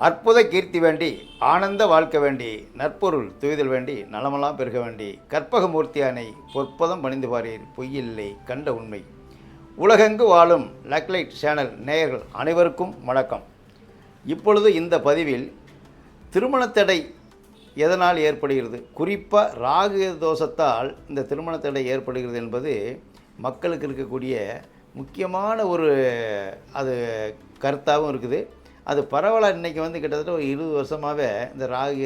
அற்புத கீர்த்தி வேண்டி ஆனந்த வாழ்க்கை வேண்டி நற்பொருள் துய்தல் வேண்டி நலமெல்லாம் பெருக வேண்டி கற்பகமூர்த்தியானை பொற்பதம் பணிந்து பாரீர் பொய்யில்லை கண்ட உண்மை. உலகெங்கு வாழும் லக்லைட் சேனல் நேயர்கள் அனைவருக்கும் வணக்கம். இப்பொழுது இந்த பதிவில் திருமணத்தடை எதனால் ஏற்படுகிறது, குறிப்பாக ராகு தோஷத்தால் இந்த திருமணத்தடை ஏற்படுகிறது என்பது மக்களுக்கு இருக்கக்கூடிய முக்கியமான ஒரு அது கருத்தாகவும் இருக்குது. அது பரவலாக இன்றைக்கி கிட்டத்தட்ட ஒரு 20 வருஷமாகவே இந்த ராகு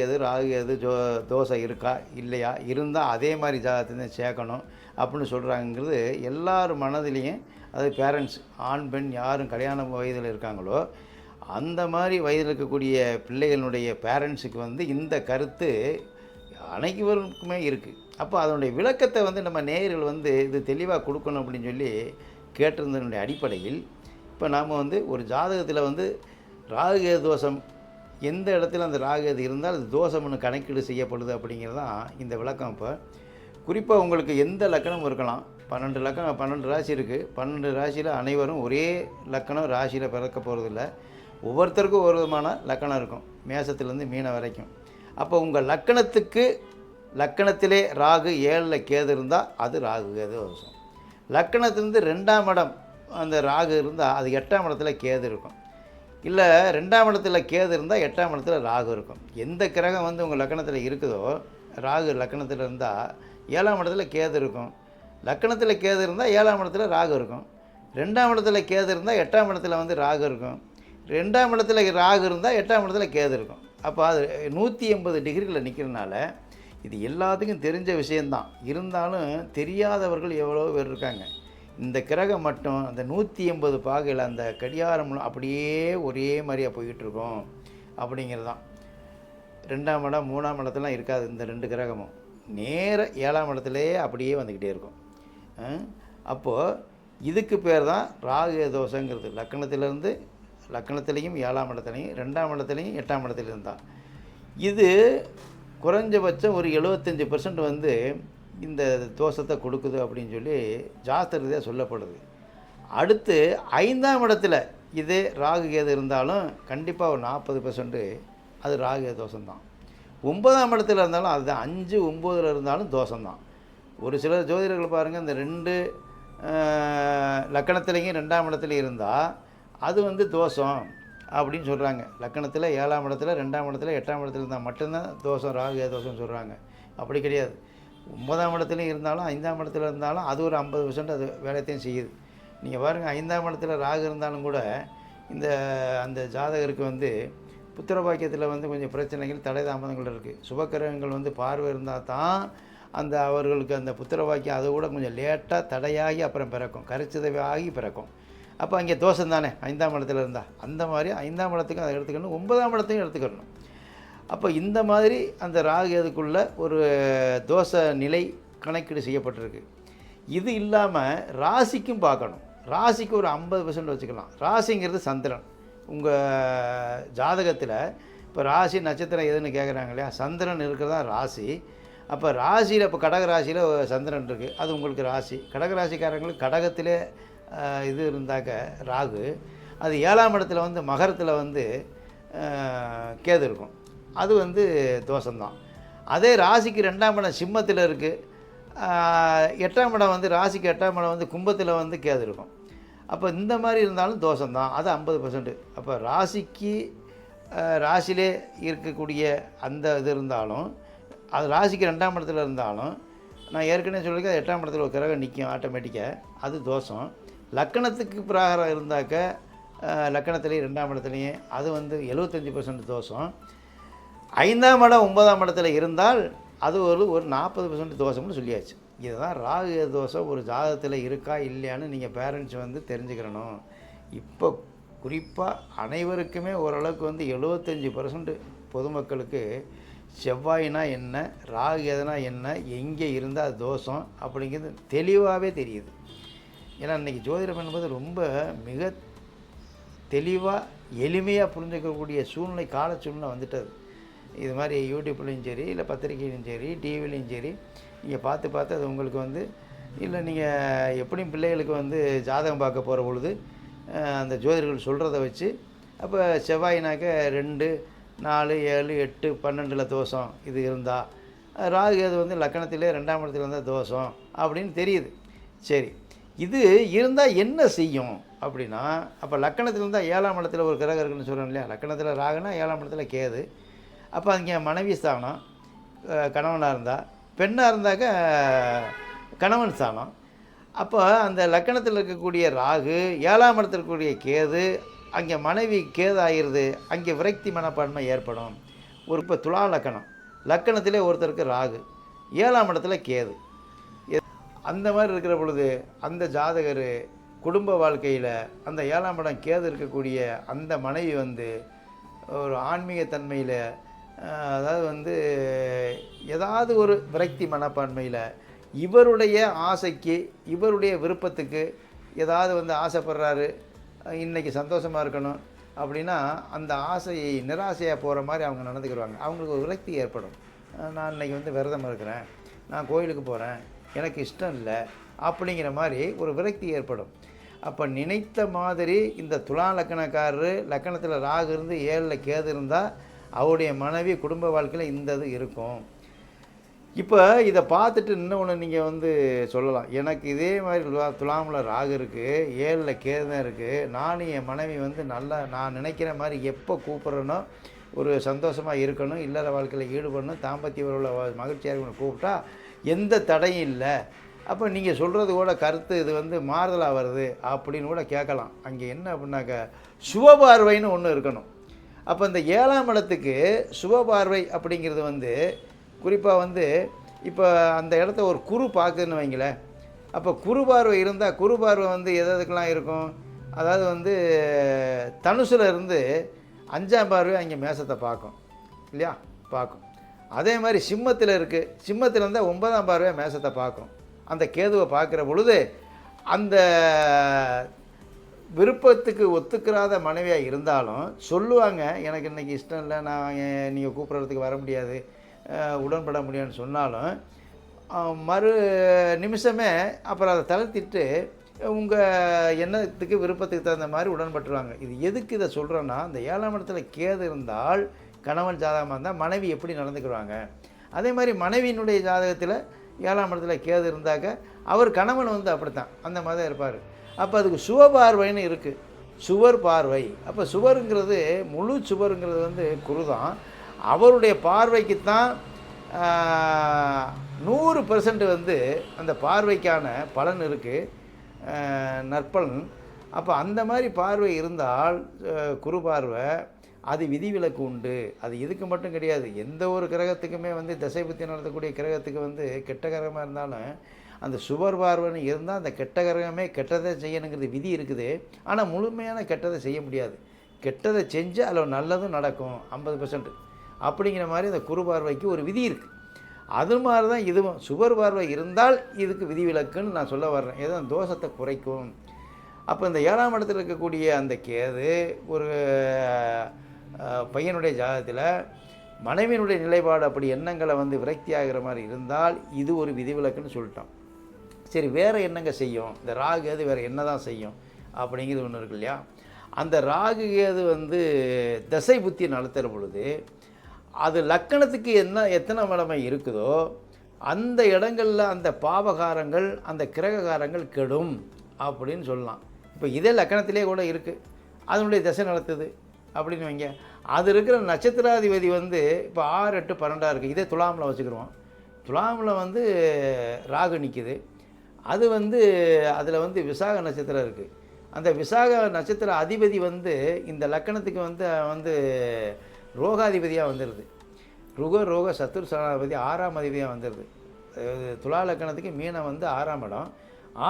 எது தோசை இருக்கா இல்லையா, இருந்தால் அதே மாதிரி ஜாதகத்தை சேர்க்கணும் அப்படின்னு சொல்கிறாங்கிறது எல்லார் மனதிலையும். அது பேரண்ட்ஸ் ஆண் பெண் யாரும் கல்யாண வயதில் இருக்காங்களோ அந்த மாதிரி வயதில் இருக்கக்கூடிய பிள்ளைகளுடைய பேரண்ட்ஸுக்கு இந்த கருத்து அனைவருக்குமே இருக்குது. அப்போ அதனுடைய விளக்கத்தை நம்ம நேயர்கள் இது தெளிவாக கொடுக்கணும் அப்படின்னு சொல்லி கேட்டிருந்தனுடைய அடிப்படையில் இப்போ நாம் ஒரு ஜாதகத்தில் ராகு தோஷம் எந்த இடத்துல அந்த ராகு இருந்தால் அது தோஷம்னு கணக்கீடு செய்யப்படுது அப்படிங்கிறது தான் இந்த விளக்கம். இப்போ குறிப்பாக உங்களுக்கு எந்த லக்கணம் இருக்கலாம், 12 ராசி இருக்குது. 12 ராசியில் அனைவரும் ஒரே லக்கணம் ராசியில் பிறக்க போகிறதில்ல. ஒவ்வொருத்தருக்கும் ஒரு விதமான லக்கணம் இருக்கும், மேசத்துலேருந்து மீனம் வரைக்கும். அப்போ உங்கள் லக்கணத்திலே ராகு 7ல் கேது இருந்தால் அது ராகு கேது தோஷம். லக்கணத்துலேருந்து 2ஆம் இடம் அந்த ராகு இருந்தால் அது 8ஆம் இடத்துல கேது இருக்கும். இல்லை 2ஆம் இடத்துல கேது இருந்தால் 8ஆம் இடத்துல ராகு இருக்கும். எந்த கிரகம் உங்கள் லக்கணத்தில் இருக்குதோ, ராகு லக்கணத்தில் இருந்தால் 7ஆம் இடத்துல கேது இருக்கும். லக்கணத்தில் கேது இருந்தால் 7ஆம் இடத்துல ராகு இருக்கும். 2ஆம் இடத்துல கேது இருந்தால் 8ஆம் இடத்துல ராகு இருக்கும். 2ஆம் இடத்துல ராகு இருந்தால் 8ஆம் இடத்துல கேது இருக்கும். அப்போ அது 180 டிகிரியில் நிற்கிறதுனால இது எல்லாத்துக்கும் தெரிஞ்ச விஷயந்தான். இருந்தாலும் தெரியாதவர்கள் எவ்வளோ பேர் இருக்காங்க. இந்த கிரகம் மட்டும் அந்த 180 பாகையில் அந்த கடிகாரம் அப்படியே ஒரே மாதிரியாக போய்கிட்டுருக்கோம் அப்படிங்கிறது தான். 2ஆம் இடம் 3ஆம் இடத்துலாம் இருக்காது. இந்த 2 கிரகமும் நேர 7ஆம் இடத்துலையே அப்படியே வந்துக்கிட்டே இருக்கும். அப்போது இதுக்கு பேர் தான் ராகு தோஷங்கிறது. லக்கணத்துலேயும் 7ஆம் இடத்துலையும் 2ஆம் இடத்துலையும் 8ஆம் இடத்துலையும் இருந்தால் இது குறைஞ்சபட்சம் ஒரு 75% இந்த தோஷத்தை கொடுக்குது அப்படின்னு சொல்லி ஜாஸ்திரதையாக சொல்லப்படுது. அடுத்து 5ஆம் இடத்துல இதே ராகு கேது இருந்தாலும் கண்டிப்பாக ஒரு 40% அது ராகு தோஷம்தான். 9ஆம் இடத்துல இருந்தாலும் அதுதான். 5, 9 இருந்தாலும் தோஷம்தான். ஒரு சில ஜோதிடர்கள் பாருங்கள், இந்த 2 லக்கணத்துலேயும் 2ஆம் இடத்துல இருந்தால் அது தோஷம் அப்படின்னு சொல்கிறாங்க. லக்கணத்தில் 7ஆம் இடத்துல 2ஆம் இடத்துல 8ஆம் இடத்துல இருந்தால் மட்டும்தான் தோஷம், ராகு தோஷம்னு சொல்கிறாங்க. அப்படி கிடையாது. 9ஆம் இடத்துலையும் இருந்தாலும் 5ஆம் இடத்துல இருந்தாலும் அது ஒரு 50% அது வேலையத்தையும் செய்யுது. நீங்கள் பாருங்கள், 5ஆம் இடத்துல ராகு இருந்தாலும் கூட அந்த ஜாதகருக்கு புத்திர பாக்கியத்தில் கொஞ்சம் பிரச்சனைகள், தடை தாமதங்கள் இருக்குது. சுபக்கிரகங்கள் பார்வை இருந்தால் தான் அவர்களுக்கு அந்த புத்திர பாக்கியம் அதை கூட கொஞ்சம் லேட்டாக தடையாகி அப்புறம் பிறக்கும், கரைச்சிதவாகி பிறக்கும். அப்போ அங்கே தோஷம் தானே 5ஆம் இடத்துல இருந்தால். அந்த மாதிரி 5ஆம் இடத்துக்கும் அதை எடுத்துக்கணும், 9ஆம் இடத்தையும் எடுத்துக்கணும். அப்போ இந்த மாதிரி அந்த ராகு அதுக்குள்ள ஒரு தோஷ நிலை கணக்கீடு செய்யப்பட்டிருக்கு. இது இல்லாமல் ராசிக்கும் பார்க்கணும். ராசிக்கு ஒரு 50% வச்சுக்கலாம். ராசிங்கிறது சந்திரன். உங்கள் ஜாதகத்தில் இப்போ ராசி நட்சத்திரம் எதுன்னு கேட்குறாங்க இல்லையா, சந்திரன் இருக்கிறதா ராசி. அப்போ ராசியில் இப்போ கடக ராசியில் சந்திரன் இருக்குது, அது உங்களுக்கு ராசி. கடகராசிக்காரங்களுக்கு கடகத்திலே இது இருந்தாக்க ராகு, அது 7ஆம் இடத்துல மகரத்தில் கேது இருக்கும், அது தோஷம்தான். அதே ராசிக்கு 2ஆம் இடம் சிம்மத்தில் இருக்குது, 8ஆம் இடம் ராசிக்கு 8ஆம் இடம் கும்பத்தில் கேது இருக்கும். அப்போ இந்த மாதிரி இருந்தாலும் தோஷம்தான், அது 50%. அப்போ ராசியிலே இருக்கக்கூடிய அந்த இது இருந்தாலும், அது ராசிக்கு 2ஆம் இடத்துல இருந்தாலும், நான் ஏற்கனவே சொல்லியிருக்கேன், 8ஆம் இடத்துல ஒரு கிரகம் நிற்கும் ஆட்டோமேட்டிக்காக, அது தோஷம். லக்கணத்துக்கு பிரகாரம் இருந்தாக்க லக்கணத்துலேயும் 2ஆம் இடத்துலையும் அது 75% தோஷம். 5ஆம் இடம் 9ஆம் இடத்துல இருந்தால் அது ஒரு 40% தோஷம்னு சொல்லியாச்சு. இதுதான் ராகு தோஷம் ஒரு ஜாதகத்தில் இருக்கா இல்லையான்னு நீங்கள் பேரண்ட்ஸ் தெரிஞ்சுக்கிறணும். இப்போ குறிப்பாக அனைவருக்குமே ஓரளவுக்கு 75% பொதுமக்களுக்கு செவ்வாயினா என்ன, ராகு எதுனா என்ன, எங்கே இருந்தால் அது தோஷம் அப்படிங்கிறது தெளிவாகவே தெரியுது. ஏன்னா இன்றைக்கி ஜோதிடம் என்பது ரொம்ப மிக தெளிவாக எளிமையாக புரிஞ்சுக்கக்கூடிய சூழ்நிலை, கால சூழ்நிலை வந்துட்டது. இது மாதிரி யூடியூப்லேயும் சரி, இல்லை பத்திரிகையிலையும் சரி, டிவிலையும் சரி, நீங்கள் பார்த்து அது உங்களுக்கு இல்லை நீங்கள் எப்படியும் பிள்ளைகளுக்கு ஜாதகம் பார்க்க போகிற பொழுது அந்த ஜோதிடர்கள் சொல்கிறத வச்சு அப்போ செவ்வாய்னாக்க 2, 4, 7, 8, 12 தோஷம் இது இருந்தால், ராகு கேது வந்து லக்கணத்திலே 2ஆம் இடத்துல இருந்தால் தோஷம் அப்படின்னு தெரியுது. சரி, இது இருந்தால் என்ன செய்யும் அப்படின்னா, அப்போ லக்கணத்தில் இருந்தால் 7ஆம் இடத்துல ஒரு கிரகம் இருக்குன்னு சொல்கிறோம் இல்லையா? லக்கணத்தில் ராகுனா 7ஆம் இடத்துல கேது. அப்போ அங்கே மனைவி ஸ்தானம், கணவனாக இருந்தால், பெண்ணாக இருந்தாக்க கணவன் ஸ்தானம். அப்போ அந்த லக்கணத்தில் இருக்கக்கூடிய ராகு 7ஆம் இடத்துல இருக்கக்கூடிய கேது, அங்கே மனைவி கேது ஆகிடுது, அங்கே விரக்தி மனப்பான்மை ஏற்படும். ஒரு இப்போ துலா லக்கணம், லக்கணத்திலே ஒருத்தருக்கு ராகு, 7ஆம் இடத்துல கேது, அந்த மாதிரி இருக்கிற பொழுது அந்த ஜாதகர் குடும்ப வாழ்க்கையில் அந்த 7ஆம் இடம் கேது இருக்கக்கூடிய அந்த மனைவி வந்து ஒரு ஆன்மீக தன்மையில், அதாவது வந்து ஏதாவது ஒரு விரக்தி மனப்பான்மையில் இவருடைய ஆசைக்கு இவருடைய விருப்பத்துக்கு ஏதாவது வந்து ஆசைப்படுறாரு, இன்றைக்கி சந்தோஷமாக இருக்கணும் அப்படின்னா அந்த ஆசையை நிராசையாக போகிற மாதிரி அவங்க நடந்துக்கிடுவாங்க. அவங்களுக்கு ஒரு விரக்தி ஏற்படும். நான் இன்றைக்கி வந்து விரதம் இருக்கிறேன், நான் கோயிலுக்கு போகிறேன், எனக்கு இஷ்டம் இல்லை அப்படிங்கிற மாதிரி ஒரு விரக்தி ஏற்படும். அப்போ நினைத்த மாதிரி இந்த துலா லக்கணக்காரர் லக்கணத்தில் ராகு இருந்து 7ல் கேது இருந்தால் அவருடைய மனைவி குடும்ப வாழ்க்கையில் இந்த இது இருக்கும். இப்போ இதை பார்த்துட்டு இன்னொன்று நீங்கள் வந்து சொல்லலாம், எனக்கு இதே மாதிரி துலாமில் ராகு இருக்குது, 7ல் கேது தான் இருக்குது, நானும் என் மனைவி வந்து நல்லா நான் நினைக்கிற மாதிரி எப்போ கூப்பிட்றேனோ ஒரு சந்தோஷமாக இருக்கணும், இல்லற வாழ்க்கையில் ஈடுபடணும், தாம்பத்திய உள்ள மகிழ்ச்சியாக இருக்கணும் கூப்பிட்டா எந்த தடையும் இல்லை. அப்போ நீங்கள் சொல்கிறது கூட கருத்து இது வந்து மாறுதலாக வருது அப்படின்னு கூட கேட்கலாம். அங்கே என்ன அப்படின்னாக்க சுபபார்வைன்னு ஒன்று இருக்கணும். அப்போ இந்த 7ஆம் இடத்துக்கு சுபபார்வை அப்படிங்கிறது வந்து குறிப்பாக வந்து இப்போ அந்த இடத்த ஒரு குரு பார்க்குதுன்னு வைங்களேன். அப்போ குரு பார்வை இருந்தால், குரு பார்வை வந்து எதுக்கெல்லாம் இருக்கும், அதாவது வந்து தனுசில் இருந்து 5ஆம் பார்வை அங்கே மேசத்தை பார்க்கும் இல்லையா, பார்க்கும். அதே மாதிரி சிம்மத்தில் இருக்குது, சிம்மத்தில் இருந்தால் 9ஆம் பார்வை மேசத்தை பார்க்கும். அந்த கேதுவை பார்க்குற பொழுது அந்த விருப்பத்துக்கு ஒத்துக்கிறாத மனைவியாக இருந்தாலும் சொல்லுவாங்க, எனக்கு இன்றைக்கி இஷ்டம் இல்லை, நான் நீங்கள் கூப்பிட்றதுக்கு வர முடியாது, உடன்பட முடியும்னு சொன்னாலும் மறு நிமிஷமே அப்புறம் அதை தளர்த்திட்டு உங்கள் எண்ணத்துக்கு விருப்பத்துக்கு தகுந்த மாதிரி உடன்பட்டுருவாங்க. இது எதுக்கு இதை சொல்கிறேன்னா, இந்த 7ஆம் இடத்துல கேது இருந்தால் கணவன் ஜாதகமாக இருந்தால் மனைவி எப்படி நடந்துக்கிறாங்க, அதே மாதிரி மனைவியினுடைய ஜாதகத்தில் 7ஆம் இடத்துல கேது இருந்தாக்க அவர் கணவன் வந்து அப்படித்தான் அந்த மாதிரி தான் இருப்பார். அப்போ அதுக்கு சுவபார்வைன்னு இருக்குது, சுவர் பார்வை. அப்போ சுவருங்கிறது முழு சுவருங்கிறது வந்து குரு தான், அவருடைய பார்வைக்குத்தான் 100% வந்து அந்த பார்வைக்கான பலன் இருக்குது, நற்பலன். அப்போ அந்த மாதிரி பார்வை இருந்தால் குரு பார்வை அது விதிவிலக்கு உண்டு. அது இதுக்கு மட்டும் கிடையாது, எந்த ஒரு கிரகத்துக்குமே வந்து திசை புத்தி நடத்தக்கூடிய கிரகத்துக்கு வந்து கெட்ட கிரகமாக இருந்தாலும் அந்த சுவர் பார்வைன்னு இருந்தால் அந்த கெட்ட கிரகமே கெட்டதை செய்யணுங்கிறது விதி இருக்குது. ஆனால் முழுமையான கெட்டதை செய்ய முடியாது, கெட்டதை செஞ்சு அதில் நல்லதும் நடக்கும் 50% அப்படிங்கிற மாதிரி அந்த குரு பார்வைக்கு ஒரு விதி இருக்குது. அது மாதிரி தான் இதுவும் சுவர் பார்வை இருந்தால் இதுக்கு விதிவிலக்குன்னு நான் சொல்ல வர்றேன், ஏதோ தோஷத்தை குறைக்கும். அப்போ இந்த 7ஆம் இடத்துல இருக்கக்கூடிய அந்த கேது ஒரு பையனுடைய ஜாதகத்தில் மனைவியினுடைய நிலைப்பாடு அப்படி எண்ணங்களை வந்து விரக்தி ஆகிற மாதிரி இருந்தால் இது ஒரு விதிவிலக்குன்னு சொல்லிட்டோம். சரி, வேறு என்னங்க செய்யும் இந்த ராகு கேது, வேறு என்ன தான் செய்யும் அப்படிங்கிறது ஒன்று இருக்கு இல்லையா. அந்த ராகு கேது வந்து திசை புத்தி நடத்துகிற பொழுது அது லக்கணத்துக்கு எத்தனை வளமை இருக்குதோ அந்த இடங்களில் அந்த பாவகாரங்கள் அந்த கிரககாரங்கள் கெடும் அப்படின்னு சொல்லலாம். இப்போ இதே லக்கணத்திலே கூட இருக்குது, அதனுடைய திசை நடத்துது அப்படின்னு வைங்க. அது இருக்கிற நட்சத்திராதிபதி வந்து இப்போ 6, 8, 12 இருக்குது. இதே துலாமில் வச்சுக்கிடுவோம். துலாமில் வந்து ராகு நிற்கிது, அது வந்து அதில் வந்து விசாக நட்சத்திரம் இருக்குது. அந்த விசாக நட்சத்திர அதிபதி வந்து இந்த லக்கணத்துக்கு வந்து ரோகாதிபதியாக வந்துடுது. ரோக சத்துரு சனாதிபதி 6ஆம் அதிபதியாக வந்துடுது. துலா லக்கணத்துக்கு மீனம் வந்து 6ஆம் இடம்,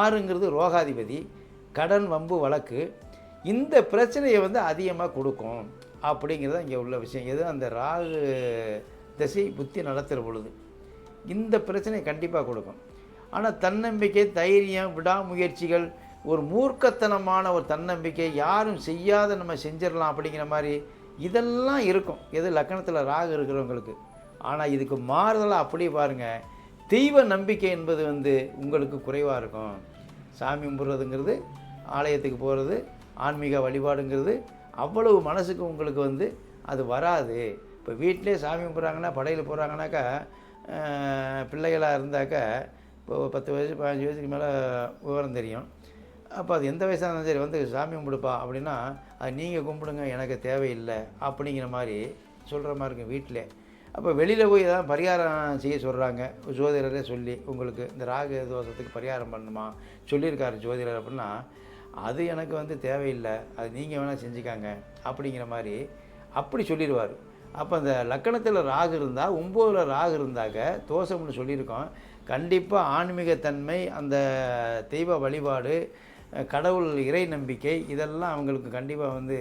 6ங்கிறது ரோகாதிபதி, கடன் வம்பு வழக்கு, இந்த பிரச்சனையை வந்து அதிகமாக கொடுக்கும் அப்படிங்கிறது இங்கே உள்ள விஷயம். எது அந்த ராகு திசை புத்தி நடத்துகிற பொழுது இந்த பிரச்சனையை கண்டிப்பாக கொடுக்கும். ஆனால் தன்னம்பிக்கை, தைரியம், விடாமுயற்சிகள், ஒரு மூர்க்கத்தனமான ஒரு தன்னம்பிக்கை, யாரும் செய்யாத நம்ம செஞ்சிடலாம் அப்படிங்கிற மாதிரி இதெல்லாம் இருக்கும் எது லக்கணத்தில் ராகு இருக்கிறவங்களுக்கு. ஆனால் இதுக்கு மாறுதலாக அப்படியே பாருங்கள், தெய்வ நம்பிக்கை என்பது வந்து உங்களுக்கு குறைவாக இருக்கும். சாமி கும்பிட்றதுங்கிறது, ஆலயத்துக்கு போகிறது, ஆன்மீக வழிபாடுங்கிறது, அவ்வளவு மனசுக்கு உங்களுக்கு வந்து அது வராது. இப்போ வீட்டிலே சாமி கும்பிட்றாங்கன்னா, படையல் போடுறாங்கனாக்கா, பிள்ளைகளாக இருந்தாக்கா, இப்போ 10 வயசு 15 வயசுக்கு மேலே விவரம் தெரியும். அப்போ அது எந்த வயசாக இருந்தாலும் சரி, வந்து சாமி கும்பிடுப்பா அப்படின்னா, அது நீங்கள் கும்பிடுங்க எனக்கு தேவையில்லை அப்படிங்கிற மாதிரி சொல்கிற மாதிரி இருக்கும் வீட்டிலே. அப்போ வெளியில் போய் ஏதாவது பரிகாரம் செய்ய சொல்கிறாங்க ஜோதிடரே சொல்லி, உங்களுக்கு இந்த ராகு தோஷத்துக்கு பரிகாரம் பண்ணணுமா சொல்லியிருக்காரு ஜோதிடர் அப்படின்னா, அது எனக்கு வந்து தேவையில்லை, அது நீங்கள் வேணால் செஞ்சுக்காங்க அப்படிங்கிற மாதிரி அப்படி சொல்லிடுவார். அப்போ அந்த லக்கணத்தில் ராகு இருந்தால், 9ல் ராகு இருந்தாக்க தோஷம்னு சொல்லியிருக்கோம். கண்டிப்பாக ஆன்மீகத்தன்மை, அந்த தெய்வ வழிபாடு, கடவுள் இறை நம்பிக்கை, இதெல்லாம் அவங்களுக்கு கண்டிப்பாக வந்து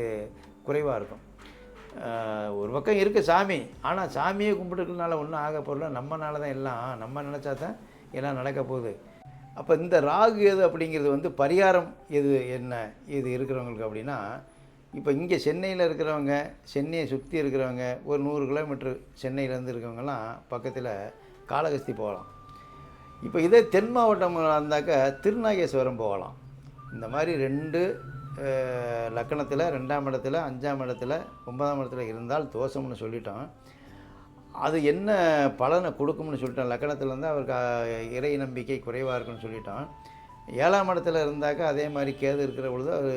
குறைவாக இருக்கும். ஒரு பக்கம் இருக்குது சாமி, ஆனால் சாமியே கும்பிட்டுக்கிறதுனால ஒன்றும் ஆக போகல, நம்மனால தான் எல்லாம், நம்ம நினச்சா தான் எல்லாம் நடக்க போகுது. அப்போ இந்த ராகு எது அப்படிங்கிறது வந்து பரிகாரம் எது என்ன இது இருக்கிறவங்களுக்கு அப்படின்னா, இப்போ இங்கே சென்னையில் இருக்கிறவங்க, சென்னையை சுற்றி இருக்கிறவங்க, ஒரு 100 கிலோமீட்டர் சென்னையிலேருந்து இருக்கிறவங்கலாம் பக்கத்தில் காளகஸ்தி போகலாம். இப்போ இதே தென் மாவட்டம் இருந்தாக்க திருநாகேஸ்வரம் போகலாம். இந்த மாதிரி 2 லக்கணத்தில் 2ஆம் இடத்துல 5ஆம் இடத்துல 9ஆம் இடத்துல இருந்தால் தோஷம்னு சொல்லிட்டோம். அது என்ன பலனை கொடுக்கும்னு சொல்லிட்டோம். லக்கணத்தில் இருந்தால் அவருக்கு இறை நம்பிக்கை குறைவாக இருக்குன்னு சொல்லிட்டோம். 7ஆம் இடத்துல இருந்தாக்கா அதே மாதிரி கேது இருக்கிற பொழுது அது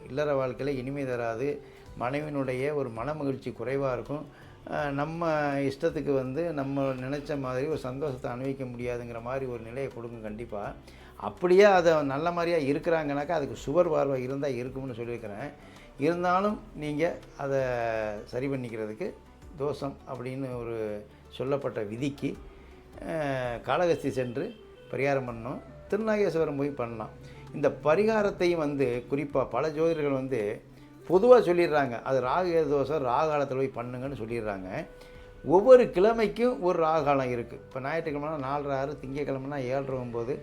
இல்லற வாழ்க்கையில் இனிமை தராது, மனைவினுடைய ஒரு மன மகிழ்ச்சி குறைவாக இருக்கும், நம்ம இஷ்டத்துக்கு வந்து நம்ம நினச்ச மாதிரி ஒரு சந்தோஷத்தை அனுபவிக்க முடியாதுங்கிற மாதிரி ஒரு நிலையை கொடுக்கும் கண்டிப்பாக. அப்படியே அதை நல்ல மாதிரியாக இருக்கிறாங்கனாக்கா அதுக்கு சுவர் பார்வை இருந்தால் இருக்கும்னு சொல்லியிருக்கிறேன். இருந்தாலும் நீங்கள் அதை சரி பண்ணிக்கிறதுக்கு தோஷம் அப்படின்னு ஒரு சொல்லப்பட்ட விதிக்கு காளகஸ்தி சென்று பரிகாரம் பண்ணணும், திருநாகேஸ்வரம் போய் பண்ணலாம். இந்த பரிகாரத்தையும் வந்து குறிப்பாக பல ஜோதிடர்கள் வந்து பொதுவாக சொல்லிடுறாங்க, அது ராகு கேது தோஷம் ராகு காலத்தில் போய் பண்ணுங்கன்னு சொல்லிடுறாங்க. ஒவ்வொரு கிழமைக்கும் ஒரு ராகு காலம் இருக்குது. இப்போ ஞாயிற்றுக்கிழமைனா 4:30, திங்கக்கிழமைனா 7:09,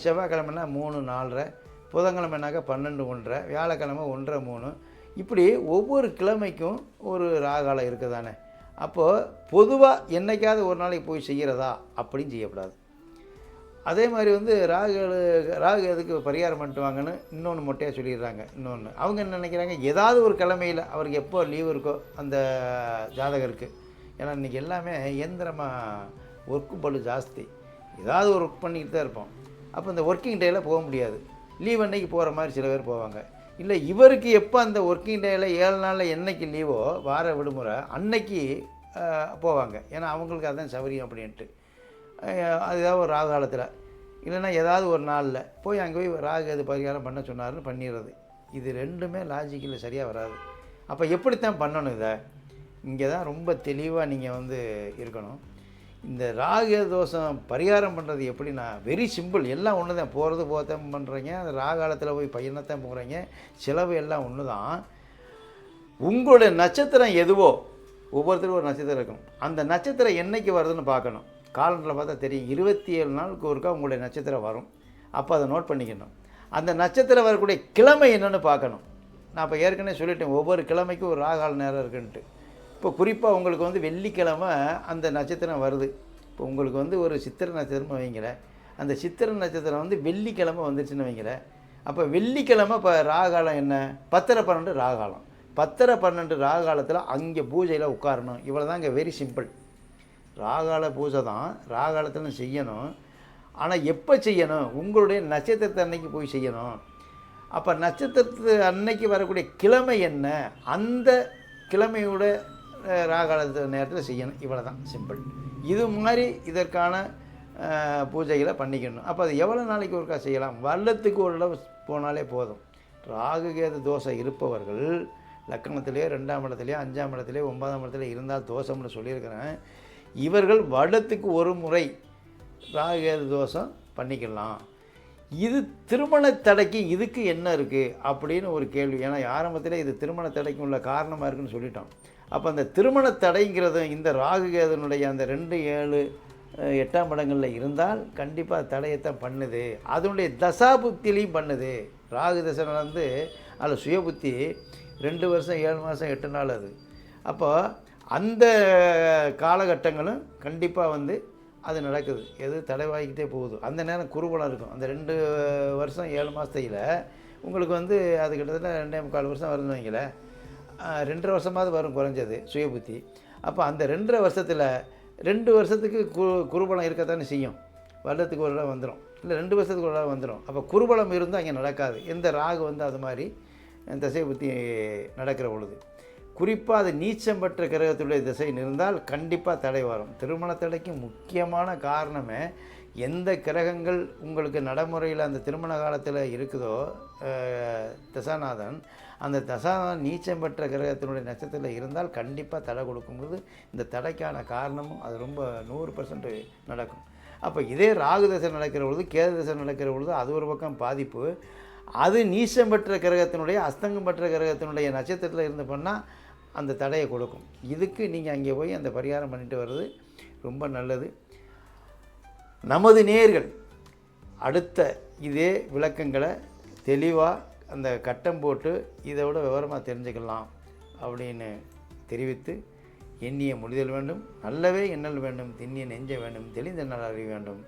செவ்வாய்க்கிழமைனா 3:04, புதன்கிழமைனாக்கா 12:01, வியாழக்கிழமை 1:03, இப்படி ஒவ்வொரு கிழமைக்கும் ஒரு ராகாலம் இருக்குது தானே. அப்போது பொதுவாக என்றைக்காவது ஒரு நாளைக்கு போய் செய்கிறதா அப்படின்னு செய்யக்கூடாது. அதே மாதிரி வந்து ராகு எதுக்கு பரிகாரம் பண்ணிட்டு வாங்கன்னு இன்னொன்று மொட்டையாக சொல்லிடுறாங்க. இன்னொன்று அவங்க என்ன நினைக்கிறாங்க, ஏதாவது ஒரு கிழமையில் அவருக்கு எப்போ லீவு இருக்கோ அந்த ஜாதகருக்கு, ஏன்னா இன்றைக்கி எல்லாமே இயந்திரமாக ஒர்க்கு பளு ஜாஸ்தி, ஏதாவது ஒரு ஒர்க் பண்ணிக்கிட்டு தான் இருப்போம். அப்போ இந்த ஒர்க்கிங் டேயில் போக முடியாது, லீவ் அன்னைக்கு போகிற மாதிரி சில பேர் போவாங்க. இல்லை இவருக்கு எப்போ அந்த ஒர்க்கிங் டேயில் 7 நாளில் என்றைக்கு லீவோ வார விடுமுறை அன்னைக்கு போவாங்க, ஏன்னா அவங்களுக்கு அதுதான் சௌகரியம் அப்படின்ட்டு. அது ஏதாவது ஒரு ராகு காலத்தில் இல்லைன்னா ஏதாவது ஒரு நாளில் போய் அங்கே போய் ராகு எது பரிகாரம் பண்ண சொன்னார்னு பண்ணிடுறது. இது ரெண்டுமே லாஜிக்கில் சரியாக வராது. அப்போ எப்படித்தான் பண்ணணும் இதை, இங்கே தான் ரொம்ப தெளிவாக நீங்கள் வந்து இருக்கணும். இந்த ராகு தோஷம் பரிகாரம் பண்ணுறது எப்படின்னா வெரி சிம்பிள், எல்லாம் ஒன்று தான். போகிறது போகத்தான் பண்ணுறீங்க, அந்த ராகு காலத்தில் போய் பையனைத்தான் போகிறீங்க, செலவு எல்லாம் ஒன்று தான். உங்களுடைய நட்சத்திரம் எதுவோ, ஒவ்வொருத்தரும் ஒரு நட்சத்திரம் இருக்கும், அந்த நட்சத்திரம் என்றைக்கு வருதுன்னு பார்க்கணும். காலண்டரில் பார்த்தா தெரியும், 27 நாளுக்கு ஒருக்கா உங்களுடைய நட்சத்திரம் வரும். அப்போ அதை நோட் பண்ணிக்கணும். அந்த நட்சத்திரம் வரக்கூடிய கிழமை என்னென்னு பார்க்கணும். நான் இப்போ ஏற்கனவே சொல்லிட்டேன், ஒவ்வொரு கிழமைக்கும் ஒரு ராகால நேரம் இருக்குன்ட்டு. இப்போ குறிப்பாக உங்களுக்கு வந்து வெள்ளிக்கிழமை அந்த நட்சத்திரம் வருது. இப்போ உங்களுக்கு வந்து ஒரு சித்திரை நட்சத்திரம்னு வைங்களேன், அந்த சித்திரை நட்சத்திரம் வந்து வெள்ளிக்கிழமை வந்துருச்சுன்னு வைங்களேன். அப்போ வெள்ளிக்கிழமை இப்போ ராகாலம் என்ன, 10:12 ராகாலம். 10:12 ராகாலத்தில் அங்கே பூஜையில் உட்காரணும். இவ்வளோ தான் இங்கே வெரி சிம்பிள். ராகால பூஜை தான் ராகாலத்தில் செய்யணும். ஆனால் எப்போ செய்யணும், உங்களுடைய நட்சத்திரத்தை அன்னைக்கு போய் செய்யணும். அப்போ நட்சத்திரத்து அன்னைக்கு வரக்கூடிய கிழமை என்ன, அந்த கிழமையோட ராகாலத்து நேரத்தில் செய்யணும். இவ்வளோ தான் சிம்பிள். இது மாதிரி இதற்கான பூஜைகளை பண்ணிக்கணும். அப்போ அது எவ்வளோ நாளைக்கு ஒருக்கா செய்யலாம், வருடத்துக்கு ஒரு தடவை போனாலே போதும். ராகு கேது தோஷம் இருப்பவர்கள் லக்கணத்திலே 2ஆம் இடத்துலையோ 5ஆம் இடத்துலையோ 9ஆம் இடத்துல இருந்தால் தோஷம்னு சொல்லியிருக்கிறேன். இவர்கள் வருடத்துக்கு ஒரு முறை ராகு கேது தோஷம் பண்ணிக்கலாம். இது திருமண தடைக்கு இதுக்கு என்ன இருக்குது அப்படின்னு ஒரு கேள்வி. ஏன்னா ஆரம்பத்தில் இது திருமண தடைக்கு உள்ள காரணமாக இருக்குதுன்னு சொல்லிட்டோம். அப்போ அந்த திருமண தடைங்கிறது இந்த ராகு கேதுனுடைய அந்த 2, 7, 8ஆம் இடங்களில் இருந்தால் கண்டிப்பாக தடையத்தான் பண்ணுது. அதனுடைய தசாபுத்திலையும் பண்ணுது. ராகு தசை வந்து அதில் சுயபுத்தி 2 வருஷம் 7 மாதம் 8 நாள் அது. அப்போ அந்த காலகட்டங்களும் கண்டிப்பாக வந்து அது நடக்குது. எது தடைவாகிக்கிட்டே போகுது. அந்த நேரம் குருபலம் இருக்கும். அந்த 2 வருஷம் 7 மாதத்தில் உங்களுக்கு வந்து அது கிட்டத்தட்ட 2.25 வருஷம் வருதுன்னு வைங்களேன். 2.5 வருஷமாவது வரும் குறைஞ்சது சுய புத்தி. அப்போ அந்த 2.5 வருஷத்தில் 2 வருஷத்துக்கு குருபலம் இருக்கத்தானே செய்யும். வருடத்துக்கு ஒரு தடவை வந்துடும், இல்லை 2 வருஷத்துக்கு ஒரு தடவை வந்துடும். அப்போ குருபலம் இருந்தால் அங்கே நடக்காது. எந்த ராகு வந்து அது மாதிரி திசை புத்தி நடக்கிற பொழுது, குறிப்பாக அது நீச்சம் பெற்ற கிரகத்துடைய திசை இருந்தால் கண்டிப்பாக தடை வரும். திருமண தடைக்கு முக்கியமான காரணமே எந்த கிரகங்கள் உங்களுக்கு நடைமுறையில் அந்த திருமண காலத்தில் இருக்குதோ தசாநாதன், அந்த தசாநாதன் நீச்சம் பெற்ற கிரகத்தினுடைய நட்சத்திரத்தில் இருந்தால் கண்டிப்பாக தடை கொடுக்கும்போது இந்த தடைக்கான காரணமும் அது ரொம்ப 100% நடக்கும். அப்போ இதே ராகு தசை நடக்கிற பொழுது, கேது தசை நடக்கிற பொழுது அது ஒரு பக்கம் பாதிப்பு. அது நீச்சம் பெற்ற கிரகத்தினுடைய அஸ்தங்கம் பெற்ற கிரகத்தினுடைய நட்சத்திரத்தில் இருந்து பண்ணால் அந்த தடையை கொடுக்கும். இதுக்கு நீங்கள் அங்கே போய் அந்த பரிகாரம் பண்ணிட்டு வர்றது ரொம்ப நல்லது. நமது நேயர்கள் அடுத்த இதே விளக்கங்களை தெளிவாக அந்த கட்டம் போட்டு இதை விட விவரமாக தெரிஞ்சுக்கலாம் அப்படின்னு தெரிவித்து, எண்ணிய முடிதல் வேண்டும், நல்லவே எண்ணல் வேண்டும், திண்ணிய நெஞ்ச வேண்டும், தெளிந்த நல் அறிய வேண்டும்.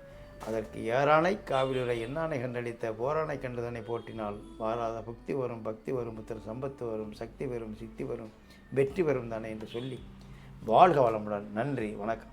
அதற்கு ஏறானை காவிலுரை எண்ணானை கண்டளித்த போரானை கண்டதனை போற்றினால் வாராத புக்தி வரும், பக்தி வரும், புத்திர சம்பத்து வரும், சக்தி வரும், சித்தி வரும், வெற்றி வரும் தானே என்று சொல்லி வாழ்க வளமுடன். நன்றி, வணக்கம்.